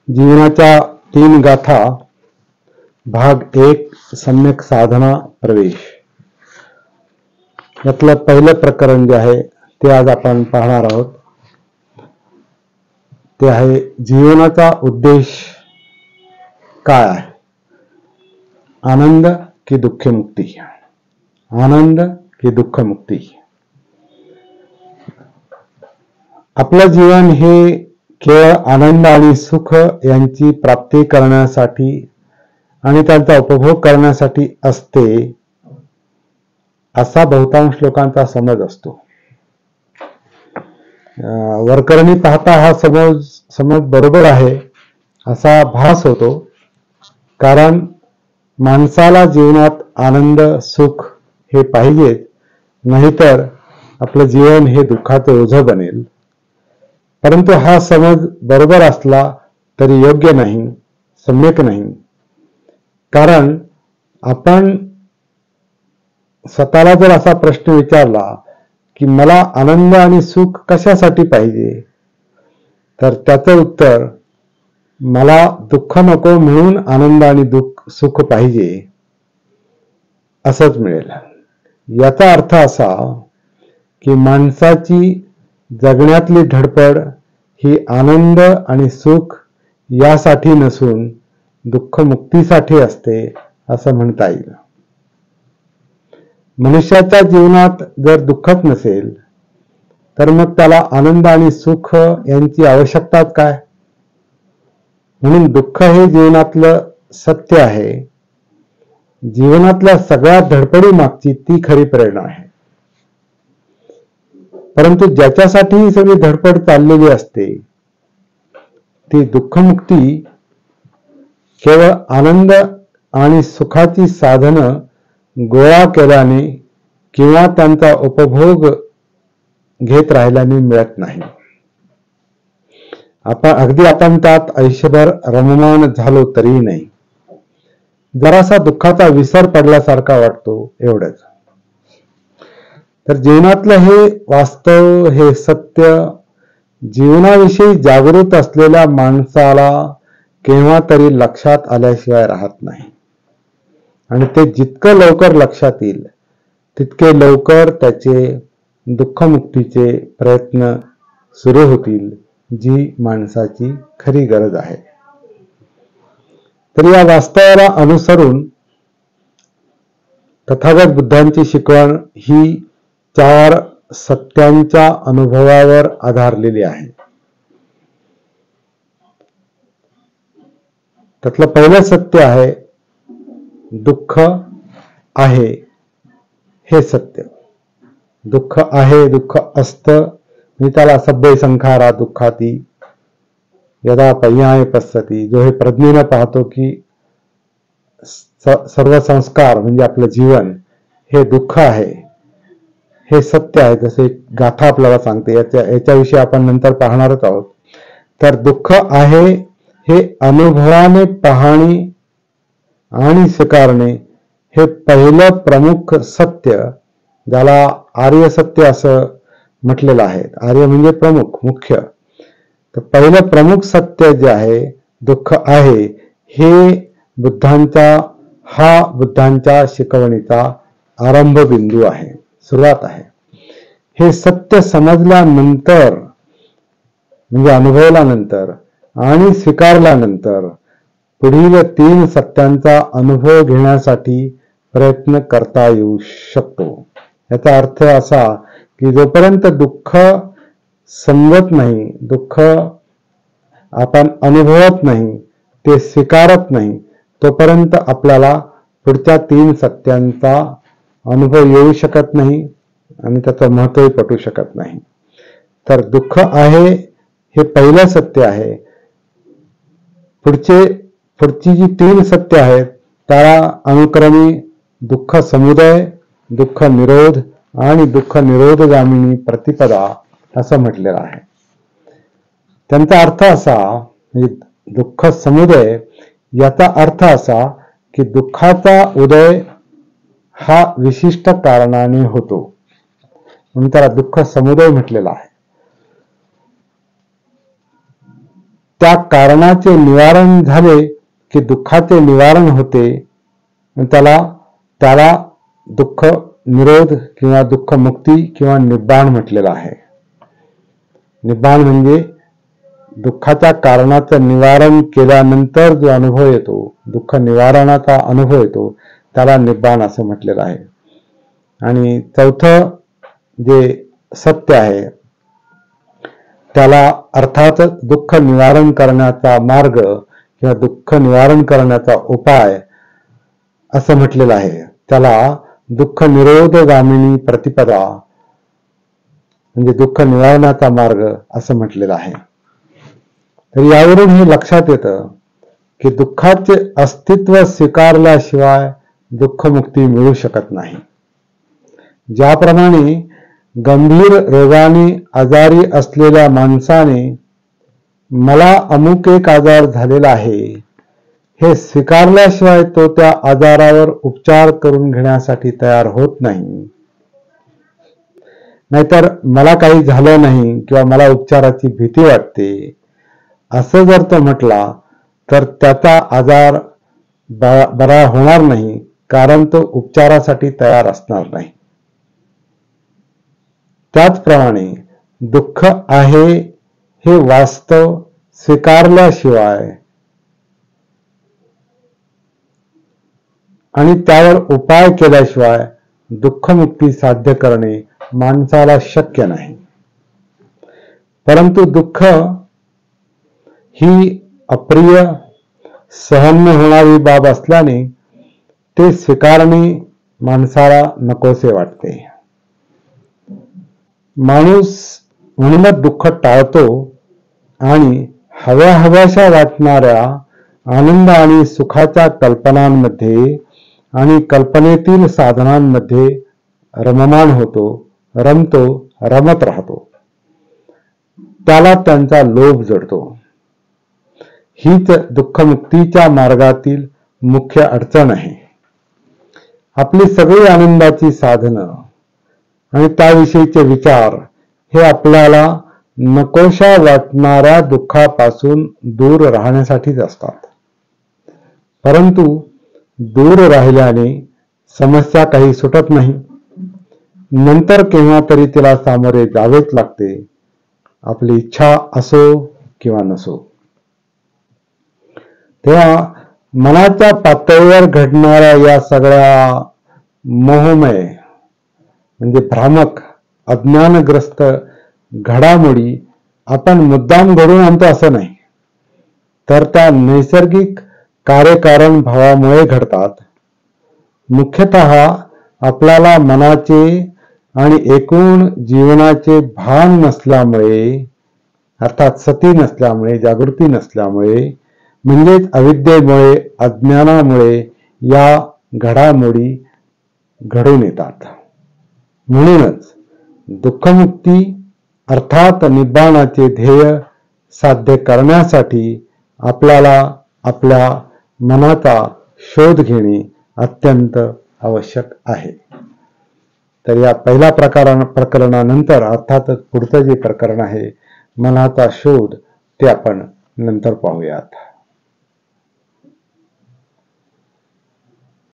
जीवनाच्या 3 गाथा भाग 1 सम्यक साधना प्रवेश. यातलं पहिलं प्रकरण जे आहे ते आज आपण पाहणार आहोत. ते आहे जीवनाचा उद्देश काय आहे. आनंद की दुःखमुक्ती. आनंद की दुःखमुक्ती. आपलं जीवन हे केवळ आनंद आणि सुख यांची प्राप्ती करण्यासाठी आणि त्यांचा उपभोग करण्यासाठी असते असा बहुतांश लोकांचा समज असतो. वरकरणी पाहता हा समज बरोबर आहे असा भास होतो. कारण माणसाला जीवनात आनंद सुख हे पाहिजेच, नाहीतर आपलं जीवन हे दुःखाचं ओझं बनेल. परंतु हा समज बरोबर असला तरी योग्य नाही, सम्यक नाही. कारण आपण स्वतःला जर असा प्रश्न विचारला की मला आनंद आणि सुख कशासाठी पाहिजे, तर त्याचं उत्तर मला दुःख नको म्हणून आनंद आणि सुख पाहिजे असंच मिळेल. याचा अर्थ असा की माणसाची जगण्यातली धडपड ही आनंद आणि सुख यासाठी नसून दुःखमुक्तीसाठी असते असं म्हणता येईल. मनुष्याच्या जीवनात जर दुःखच नसेल तर मग त्याला आनंद आणि सुख यांची आवश्यकताच काय. म्हणून दुःख हे जीवनातलं सत्य आहे. जीवनातल्या सगळ्या धडपडी मागची ती खरी प्रेरणा आहे. परंतु ज्याच्यासाठी ही सगळी धडपड चाललेली असते ती दुःखमुक्ती केवळ आनंद आणि सुखाची साधनं गोळा केल्याने किंवा त्यांचा उपभोग घेत राहिल्याने मिळत नाही. आपण त्यात आयुष्यभर रममाण झालो तरीही नाही. जरासा दुःखाचा विसर पडल्यासारखा वाटतो, एवढंच. तर जीवनातलं हे वास्तव, हे सत्य जीवनाविषयी जागृत असलेल्या माणसाला केव्हा तरी लक्षात आल्याशिवाय राहत नाही. आणि ते जितकं लवकर लक्षात येईल तितके लवकर त्याचे दुःखमुक्तीचे प्रयत्न सुरू होतील, जी माणसाची खरी गरज आहे. तर या वास्तवाला अनुसरून तथागत बुद्धांची शिकवण ही 4 सत्यांच्या अनुभवावर आधारलेली आहे. त्यातलं पहिलं सत्य आहे दुःख आहे हे सत्य. दुःख आहे, दुःख असतं. मी त्याला सभ्य संखारा दुःखाती यदा पय्याय पश्यति. जो हे प्रज्ञेनं पाहतो की सर्व संस्कार म्हणजे आपलं जीवन हे दुःख आहे, हे सत्य आहे. जसे गाथा आपल्याला सांगते, याच्याविषयी आपण नंतर पाहणारच आहोत. तर दुःख आहे हे अनुभवाने पाहणे आणि स्वीकारणे हे पहिलं प्रमुख सत्य, ज्याला आर्य सत्य असं म्हटलेलं आहे. आर्य म्हणजे प्रमुख, मुख्य. तर पहिलं प्रमुख सत्य जे आहे दुःख आहे, हे बुद्धांच्या शिकवणीचा आरंभ बिंदू आहे, सुरुवात आहे. हे सत्य समजल्यानंतर म्हणजे अनुभवल्यानंतर आणि स्वीकारल्यानंतर पुढील 3 सत्यांचा अनुभव घेण्यासाठी प्रयत्न करता येऊ शकतो. याचा अर्थ असा की जोपर्यंत दुःख समजत नाही, दुःख आपण अनुभवत नाही, ते स्वीकारत नाही, तोपर्यंत आपल्याला पुढच्या 3 सत्यांचा अनुभव येऊ शकत नाही आणि त्याचं महत्त्वही पटू शकत नाही. तर दुःख आहे हे पहिलं सत्य आहे. पुढची जी 3 सत्य आहेत त्याला अनुक्रमे दुःख समुदय, दुःख निरोध आणि दुःख निरोधगामिनी प्रतिपदा असं म्हटलेलं आहे. त्यांचा अर्थ असा, म्हणजे दुःख समुदय याचा अर्थ असा की दुःखाचा उदय हा विशिष्ट कारणाने होतो, म्हणून त्याला दुःख समुदय म्हटलेला आहे. त्या कारणाचे निवारण झाले की दुःखाचे निवारण होते. त्याला दुःख निरोध किंवा दुःख मुक्ती किंवा निब्बाण म्हटलेलं आहे. निब्बाण म्हणजे दुःखाच्या कारणाचं निवारण केल्यानंतर जो अनुभव येतो, दुःख निवारणाचा अनुभव येतो, त्याला निब्बाण असं म्हटलेलं आहे. आणि चौथं जे सत्य आहे त्याला अर्थातच दुःख निवारण करण्याचा मार्ग किंवा दुःख निवारण करण्याचा उपाय असं म्हटलेलं आहे. त्याला दुःख निरोधगामिनी प्रतिपदा म्हणजे दुःख निवारणाचा मार्ग असं म्हटलेलं आहे. तर यावरून हे लक्षात येतं की दुःखाचे अस्तित्व स्वीकारल्याशिवाय दुःखमुक्ती मिळू शकत नाही. ज्याप्रमाणे गंभीर रोगाने आजारी असलेल्या माणसाने मला अमुक एक आजार झालेला आहे हे स्वीकारल्याशिवाय तो त्या आजारावर उपचार करून घेण्यासाठी तयार होत नाही. नाहीतर मला काही झालं नाही किंवा मला उपचाराची भीती वाटते असं जर तो म्हटला तर त्याचा आजार बरा होणार नाही, कारण तो उपचारासाठी तयार असणार नाही. त्याचप्रमाणे दुःख आहे हे वास्तव स्वीकारल्याशिवाय आणि त्यावर उपाय केल्याशिवाय दुःखमुक्ती साध्य करणे माणसाला शक्य नाही. परंतु दुःख ही अप्रिय सहन न होणारी बाब असल्याने ते स्वीकारणे माणसाला नकोसे वाटते. माणूस म्हणूनच दुःख टाळतो आणि हव्याहव्याशा वाटणाऱ्या आनंद आणि सुखाच्या कल्पनांमध्ये आणि कल्पनेतील साधनांमध्ये रममान होतो, रमतो, रमत राहतो. त्याला त्यांचा लोभ जडतो. हीच दुःखमुक्तीच्या मार्गातील मुख्य अडचण आहे. आपली सगळी आनंदाची साधनं आणि त्याविषयीचे विचार हे आपल्याला नकोशा वाटणाऱ्या दुःखापासून दूर राहण्यासाठीच असतात. परंतु दूर राहिल्याने समस्या काही सुटत नाही. नंतर केव्हा तरी तिला सामोरे जावेच लागते, आपली इच्छा असो किंवा नसो. तेव्हा मनाच्या पातळीवर घडणाऱ्या या सगळ्या मोहमय म्हणजे भ्रामक अज्ञानग्रस्त घडामोडी आपण मुद्दाम घडवून आणतो असं नाही, तर त्या नैसर्गिक कार्यकारण भावामुळे घडतात. मुख्यतः आपल्याला मनाचे आणि एकूण जीवनाचे भान नसल्यामुळे, अर्थात सती नसल्यामुळे, जागृती नसल्यामुळे, म्हणजेच अविद्येमुळे, अज्ञानामुळे या घडामोडी घडून येतात. म्हणूनच दुःखमुक्ती अर्थात निब्बाणाचे ध्येय साध्य करण्यासाठी आपल्याला आपल्या मनाचा शोध घेणे अत्यंत आवश्यक आहे. तर या पहिल्या प्रकरणानंतर अर्थातच पुढचं जे प्रकरण आहे मनाचा शोध ते आपण नंतर पाहूयात.